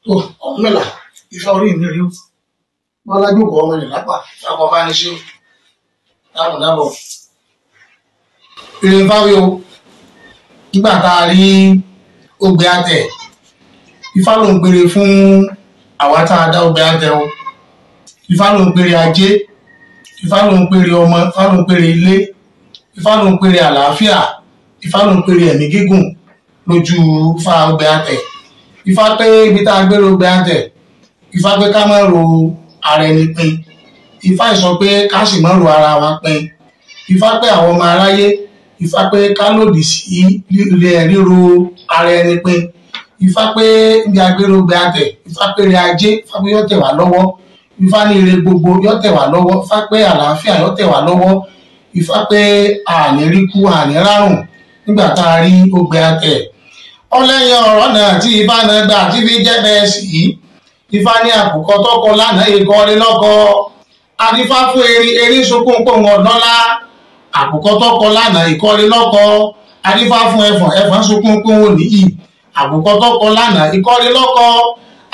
tó Ọ̀rúnmìlà Ifá orí mi rí o wọn lájókòó ọmọ rẹ lápá lápá bá ní ṣe o dábọ̀ ìrìn fáwí o nígbà tá a rí Ogbè-Atẹ Ifá ló ń pèrè fún àwa tá a dá Ogbè-Atẹ o Ifá ló ń pèrè ajé Ifá ló ń pèrè ọmọ Ifá ló ń pèrè ilé Ifá ló ń pèrè àlàáfíà Ifá ló ń pèrè ẹ̀mí gígùn lójú Ifá Ogbè-Atẹ Ifá pé ibi tá a gbèrò Ogbè-Atẹ Ifá pé ká má ro ara ẹni pin Ifá sọ pé ká sì má ro ara wa pin Ifá pé àwọn ọmọ aráyé Ifá pé ká lòdì sí ríro ara ẹni pin Ifá pé ibi agbèrò Ogbè-Atẹ Ifá pé ire ajé Ifá pé yóò tẹ̀ wá lọ́wọ́ Ifá ní ire gbogbo yóò tẹ̀ wá lọ́wọ́ Ifá pé àlàáfíà yóò tẹ̀ wá lọ́wọ́ Ifá pé àní rí kú àní rárùn nígbà tá a rí Ogbè-Atẹ ọlẹ́yìn ọ̀rọ̀ náà tí Ifá náà gbà tí fi jẹ́ bẹ́ẹ̀ sí Ifá ní àkùkọ tọkọ lánàá ìkọrin lọ́kọ adífá fún erin sunkún pòun ọ̀dọ́lá àkùkọ tọkọ lánàá ìkọrin lọ́kọ adífá fún ẹfọ̀n sunkún pòun níyì àkùkọ tọkọ lánàá ìkọrin lọ́kọ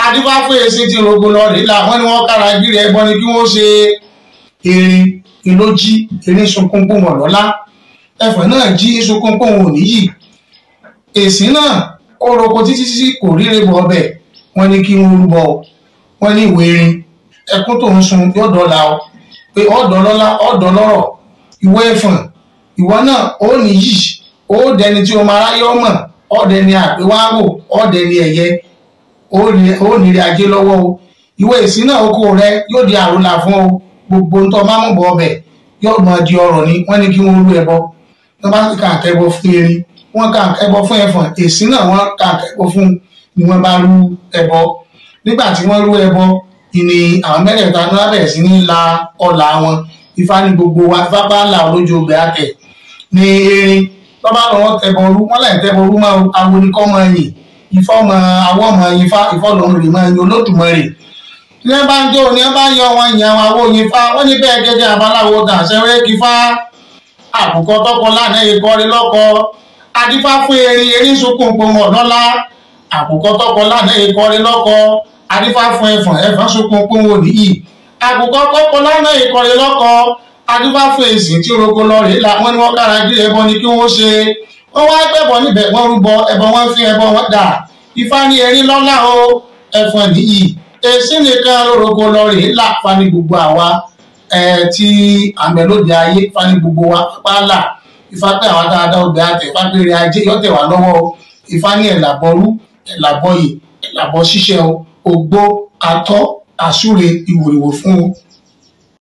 adífá fún èsì tí rogo lọ rí làwọn ni wọ́n kára gírí ẹbọ ni kí wọ́n ṣe erin ìlójí erin sunkún pòun ọ̀dọ́lá ẹfọ̀n náà jí sunkún pòun níyì èsì náà ó roko títí kò ríre bọ ọbẹ̀ wọ́n ní kí wọ́n rúbọ wọ́n ní ìwé erin ẹkún tó ń sun yóò dọ́là o pé ọ̀dọ́ lọ́lá ọ̀dọ́ lọ́rọ̀ ìwé ẹ̀fọ̀n ìwọ náà ó níyì ó dẹni tí o máa ráyé ọmọ ọ̀dẹni àpéwáwò ọ̀dẹni ẹ̀yẹ ó nílé ajé lọ́wọ́ o ìwé èsì náà oko rẹ yóò di àrólà fún o gbogbo ntọ́ máa mú bọ ọbẹ̀ yóò máa di ọrọ̀ ni wọ́n ní kí wọ́n rú ẹbọ wọ́n bá kà kẹ́bọ fún erin wọ́n kà kẹ́bọ fún ẹ̀fọ̀n èsì náà wọ́n kà kẹ́bọ fún ni wọ́n bá rú ẹbọ nígbà tí wọ́n rú ẹbọ ìní àwọn mẹ́rẹ̀ẹ̀ta náà bẹ̀rẹ̀ sí ní la ọlà wọn Ifá ní gbogbo wa Ifá bá là lójú Ogbè-Atẹ ní erin tó bá lọ́wọ́ tẹbọ rú wọ́n láì tẹbọ rú máa awonikọ́ máa yìn Ifá ọmọ awọ́ máa yin Ifá Ifá lòun rè máa yin Olódùmarè ní ẹ bá ń jó ní ẹ bá yan wọn yin àwọn awó yin Ifá wọ́n ní bẹ́ẹ̀ gẹ́gẹ́ Babaláwo dà sẹ́wẹ́ kí Ifá àkùkọ tọkọ lánàá ìkọrin lọ́kọ adífá fún erin sunkún pòun ọ̀dọ́lá àkùkọ tọkọ lánàá ìkọrin lọ́kọ adífá fún ẹfọ̀n sunkún pòun òníyì àkùkọ tọkọ lánàá ìkọrin lọ́kọ adífá fún èsì tí rogo lọ rèé la wọ́n ní wọ́n kára gírí ẹbọ ni kí wọ́n ṣe wọ́n wá gbẹbọ níbẹ̀ wọ́n rúbọ ẹbọ wọ́n fi ẹbọ wọn dà Ifá ní erin lọ́lá o ẹfọ̀n níyì èsì nìkan rogo lọ rèé là fani gbogbo àwa tí àmẹ́lódì ayé fani gbogbo wa pálá Ifá pé àwọn dáadáa Ogbè-Atẹ Ifá pé ire ajé yóò tẹ̀ wá lọ́wọ́ o Ifá ní ẹ̀làbọ̀rú ẹ̀làbọ̀yè ẹ̀làbọ̀ ṣíṣẹ́ o ògbó atọ́ àsúre ìwòrìwò fún o.